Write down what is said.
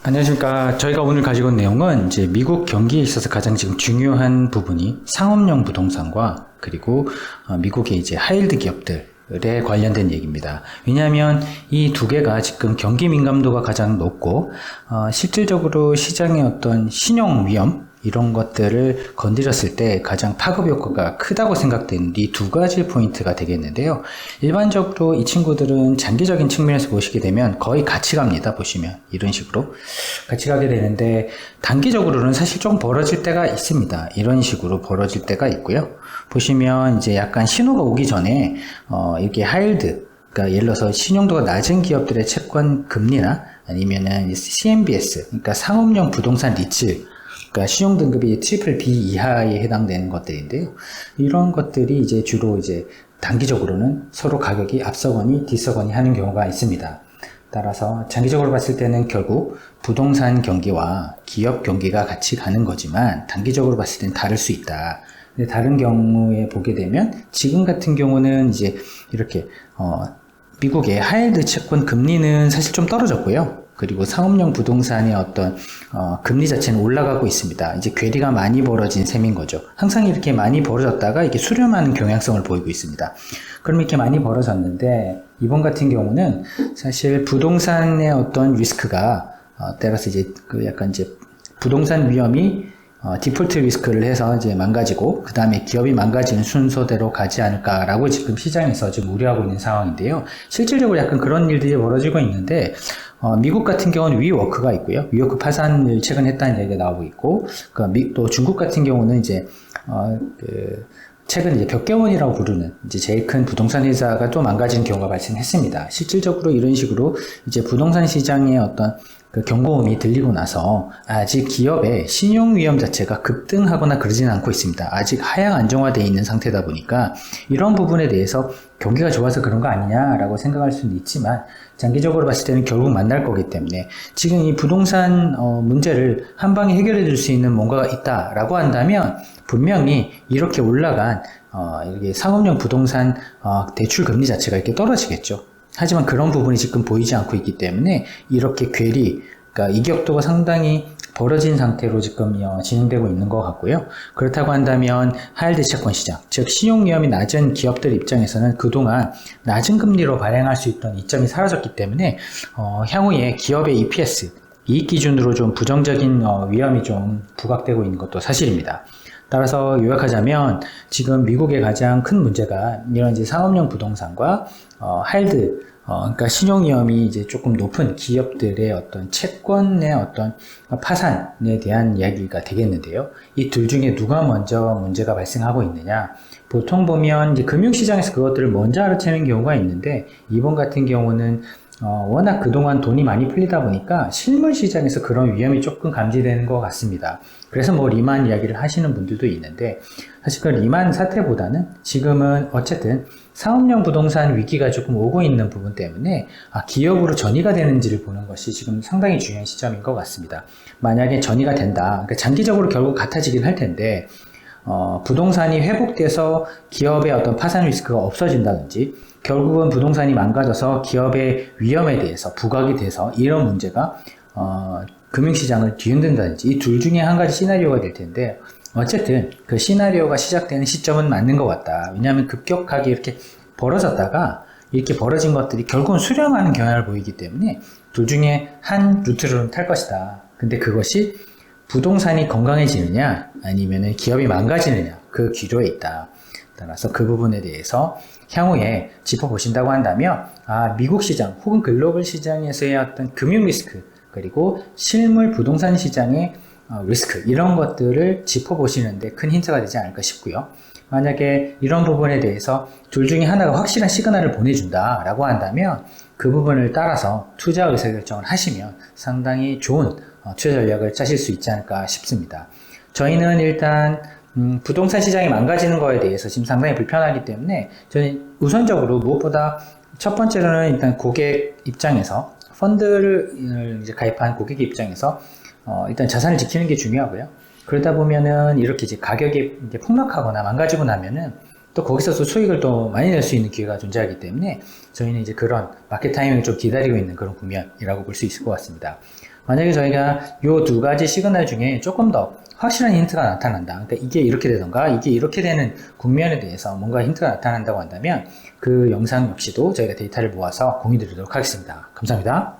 안녕하십니까. 저희가 오늘 가지고 온 내용은 이제 미국 경기에 있어서 가장 지금 중요한 부분이 상업용 부동산과 그리고 미국의 이제 하이힐드 기업들에 관련된 얘기입니다. 왜냐하면 이 두 개가 지금 경기 민감도가 가장 높고 실질적으로 시장의 어떤 신용 위험 이런 것들을 건드렸을 때 가장 파급 효과가 크다고 생각되는 이 두 가지 포인트가 되겠는데요. 일반적으로 이 친구들은 장기적인 측면에서 보시게 되면 거의 같이 갑니다. 보시면 이런 식으로 같이 가게 되는데 단기적으로는 사실 좀 벌어질 때가 있습니다. 이런 식으로 벌어질 때가 있고요. 보시면 이제 약간 신호가 오기 전에 이렇게 하이힐드, 그러니까 예를 들어서 신용도가 낮은 기업들의 채권 금리나 아니면은 CMBS, 그러니까 상업용 부동산 리츠, 그러니까 신용 등급이 트리플 B 이하에 해당되는 것들인데요. 이런 것들이 이제 주로 이제 단기적으로는 서로 가격이 앞서거니 뒤서거니 하는 경우가 있습니다. 따라서 장기적으로 봤을 때는 결국 부동산 경기와 기업 경기가 같이 가는 거지만 단기적으로 봤을 때는 다를 수 있다. 근데 다른 경우에 보게 되면 지금 같은 경우는 이제 이렇게 미국의 하이힐드 채권 금리는 사실 좀 떨어졌고요. 그리고 상업용 부동산의 어떤 금리 자체는 올라가고 있습니다. 이제 괴리가 많이 벌어진 셈인 거죠. 항상 이렇게 많이 벌어졌다가 이렇게 수렴하는 경향성을 보이고 있습니다. 그럼 이렇게 많이 벌어졌는데 이번 같은 경우는 사실 부동산의 어떤 리스크가 따라서 이제 그 약간 이제 부동산 위험이 디폴트 리스크를 해서 이제 망가지고 그 다음에 기업이 망가지는 순서대로 가지 않을까라고 지금 시장에서 지금 우려하고 있는 상황인데요. 실질적으로 약간 그런 일들이 벌어지고 있는데 미국 같은 경우는 위워크가 있고요. 위워크 파산을 최근 했다는 얘기가 나오고 있고 또 중국 같은 경우는 이제 최근 이제 벽개원이라고 부르는 이제 제일 큰 부동산 회사가 또 망가지는 경우가 발생했습니다. 실질적으로 이런 식으로 이제 부동산 시장의 어떤 그 경고음이 들리고 나서 아직 기업의 신용 위험 자체가 급등하거나 그러지는 않고 있습니다. 아직 하향 안정화되어 있는 상태다 보니까 이런 부분에 대해서 경기가 좋아서 그런 거 아니냐라고 생각할 수는 있지만 장기적으로 봤을 때는 결국 만날 거기 때문에 지금 이 부동산 문제를 한 방에 해결해 줄 수 있는 뭔가가 있다라고 한다면 분명히 이렇게 올라간 이렇게 상업용 부동산 대출 금리 자체가 이렇게 떨어지겠죠. 하지만 그런 부분이 지금 보이지 않고 있기 때문에 이렇게 괴리, 그러니까 이격도가 상당히 벌어진 상태로 지금 진행되고 있는 것 같고요. 그렇다고 한다면 하이힐드 채권 시장, 즉 신용 위험이 낮은 기업들 입장에서는 그동안 낮은 금리로 발행할 수 있던 이점이 사라졌기 때문에 향후에 기업의 EPS, 이익 기준으로 좀 부정적인 위험이 좀 부각되고 있는 것도 사실입니다. 따라서 요약하자면 지금 미국의 가장 큰 문제가 이런 이제 상업용 부동산과 하이힐드, 그러니까 신용위험이 이제 조금 높은 기업들의 어떤 채권의 어떤 파산에 대한 이야기가 되겠는데요. 이 둘 중에 누가 먼저 문제가 발생하고 있느냐? 보통 보면 이제 금융시장에서 그것들을 먼저 알아채는 경우가 있는데 이번 같은 경우는 워낙 그동안 돈이 많이 풀리다 보니까 실물 시장에서 그런 위험이 조금 감지되는 것 같습니다. 그래서 뭐 리만 이야기를 하시는 분들도 있는데 사실 그 리만 사태보다는 지금은 어쨌든 상업용 부동산 위기가 조금 오고 있는 부분 때문에 기업으로 전이가 되는지를 보는 것이 지금 상당히 중요한 시점인 것 같습니다. 만약에 전이가 된다, 그러니까 장기적으로 결국 같아지긴 할 텐데 부동산이 회복돼서 기업의 어떤 파산 리스크가 없어진다든지 결국은 부동산이 망가져서 기업의 위험에 대해서 부각이 돼서 이런 문제가 금융시장을 뒤흔든다든지 이 둘 중에 한 가지 시나리오가 될 텐데 어쨌든 그 시나리오가 시작되는 시점은 맞는 것 같다. 왜냐하면 급격하게 이렇게 벌어졌다가 이렇게 벌어진 것들이 결국은 수렴하는 경향을 보이기 때문에 둘 중에 한 루트로는 탈 것이다. 근데 그것이 부동산이 건강해지느냐 아니면 기업이 망가지느냐 그 기로에 있다. 따라서 그 부분에 대해서 향후에 짚어보신다고 한다면 미국 시장 혹은 글로벌 시장에서의 어떤 금융 리스크 그리고 실물 부동산 시장의 리스크 이런 것들을 짚어보시는데 큰 힌트가 되지 않을까 싶고요. 만약에 이런 부분에 대해서 둘 중에 하나가 확실한 시그널을 보내준다 라고 한다면 그 부분을 따라서 투자 의사결정을 하시면 상당히 좋은 투자 전략을 짜실 수 있지 않을까 싶습니다. 저희는 일단 부동산 시장이 망가지는 거에 대해서 지금 상당히 불편하기 때문에 저는 우선적으로 무엇보다 첫 번째로는 일단 고객 입장에서 펀드를 이제 가입한 고객 입장에서 일단 자산을 지키는 게 중요하고요. 그러다 보면은 이렇게 이제 가격이 이제 폭락하거나 망가지고 나면은 또 거기서 또 수익을 또 많이 낼 수 있는 기회가 존재하기 때문에 저희는 이제 그런 마켓 타이밍을 좀 기다리고 있는 그런 국면이라고 볼 수 있을 것 같습니다. 만약에 저희가 요 두 가지 시그널 중에 조금 더 확실한 힌트가 나타난다. 그러니까 이게 이렇게 되던가 이게 이렇게 되는 국면에 대해서 뭔가 힌트가 나타난다고 한다면 그 영상 역시도 저희가 데이터를 모아서 공유드리도록 하겠습니다. 감사합니다.